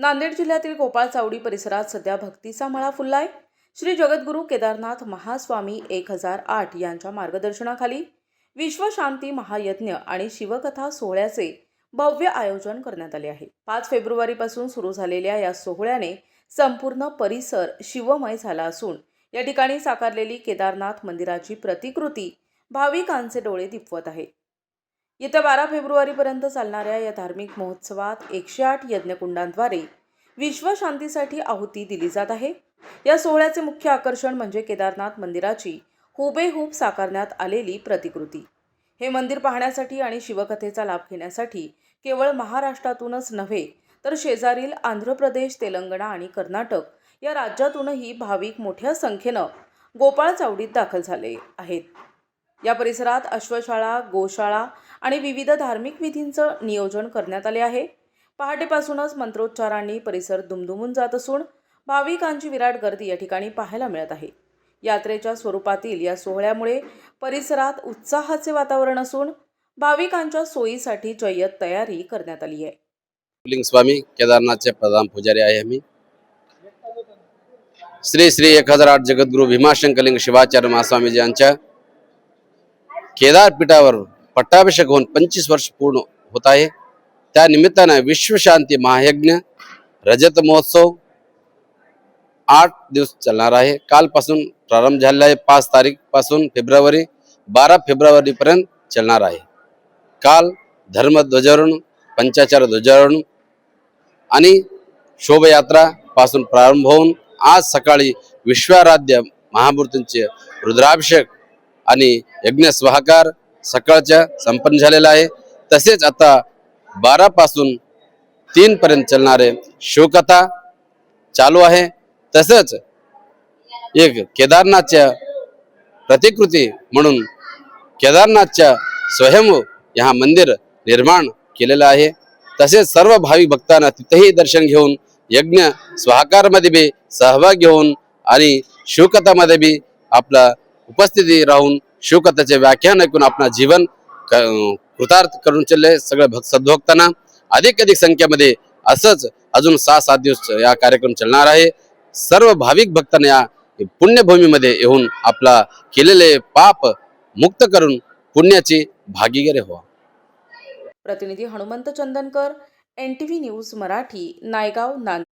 नांदेड जिल्ह्यातील गोपाळ चावडी परिसरात सध्या भक्तीचा मळा फुललाय। श्री जगद्गुरू केदारनाथ महास्वामी 1008 यांच्या मार्गदर्शनाखाली विश्वशांती महायज्ञ आणि शिवकथा सोहळ्याचे भव्य आयोजन करण्यात आले आहे। 5 फेब्रुवारीपासून सुरू झालेल्या या सोहळ्याने संपूर्ण परिसर शिवमय झाला असून या ठिकाणी साकारलेली केदारनाथ मंदिराची प्रतिकृती भाविकांचे डोळे दिपवत आहे। येत्या 12 फेब्रुवारीपर्यंत चालणाऱ्या या धार्मिक महोत्सवात 108 यज्ञकुंडांद्वारे विश्वशांतीसाठी आहुती दिली जात आहे। या सोहळ्याचे मुख्य आकर्षण म्हणजे केदारनाथ मंदिराची हुबेहूब साकारण्यात आलेली प्रतिकृती। हे मंदिर पाहण्यासाठी आणि शिवकथेचा लाभ घेण्यासाठी केवळ महाराष्ट्रातूनच नव्हे तर शेजारील आंध्र प्रदेश, तेलंगणा आणि कर्नाटक या राज्यातूनही भाविक मोठ्या संख्येने गोपाळ चावडीत दाखल झाले आहेत। या परिसरात अश्वशाळा, गोशाळा आणि विविध धार्मिक विधींचं नियोजन करण्यात आले आहे। पहाटेपासूनच मंत्रोच्चारांनी परिसर दुमदुमून जात असून भाविकांची विराट गर्दी या ठिकाणी पाहायला मिळत आहे। यात्रेच्या स्वरूपातील या सोहळ्यामुळे परिसरात उत्साहाचे वातावरण असून भाविकांच्या सोयीसाठी जय्यत तयारी करण्यात आली आहे। लिंग स्वामी केदारनाथचे प्रधान पुजारी आहे आम्ही। श्री श्री 1008 जगद्गुरू भीमाशंकरलिंग शिवाचार्य महास्वामीजी यांच्या केदार पीठावर पट्टाभिषेक होऊन 25 वर्ष पूर्ण होत आहे। त्या निमित्ताने विश्वशांती महायज्ञ रजत महोत्सव 8 दिवस चालणार आहे। कालपासून प्रारंभ झालेला आहे। 5 तारीख पासून 12 फेब्रुवारी पर्यंत चालणार आहे। काल धर्मध्वजारोहण, पंचाचार ध्वजारोहण आणि शोभायात्रा पासून प्रारंभ होऊन आज सकाळी विश्वाराध्य महामूर्तींचे रुद्राभिषेक आणि यज्ञ स्वाहाकार सकाळच्या संपन्न झालेला आहे। तसेच आता 12 पासून 3 पर्यंत चालणारे शिवकथा चालू आहे। तसेच एक केदारनाथच्या प्रतिकृती म्हणून केदारनाथच्या स्वयंभू यहाँ मंदिर निर्माण केलेलं आहे। तसेच सर्व भाविक भक्तांना तिथेही दर्शन घेऊन यज्ञ स्वाहाकारमध्ये बी सहभाग घेऊन आणि शिवकथामध्ये बी आपला उपस्थिती राहून शिवकथेचे व्याख्यान ऐकून आपला जीवन कृतार्थ करून चालले सगळे सद्भक्तांना अधिक संख्येमध्ये असंच अजून 6-7 दिवस या कार्यक्रम चालणार आहे। सर्व भाविक भक्तांना या पुण्यभूमीमध्ये येऊन आपला केलेले पाप मुक्त करून पुण्याची भागीदारी व्हावा। प्रतिनिधी हनुमंत चंदनकर, NTV न्यूज मराठी, नायगाव, नांदेड।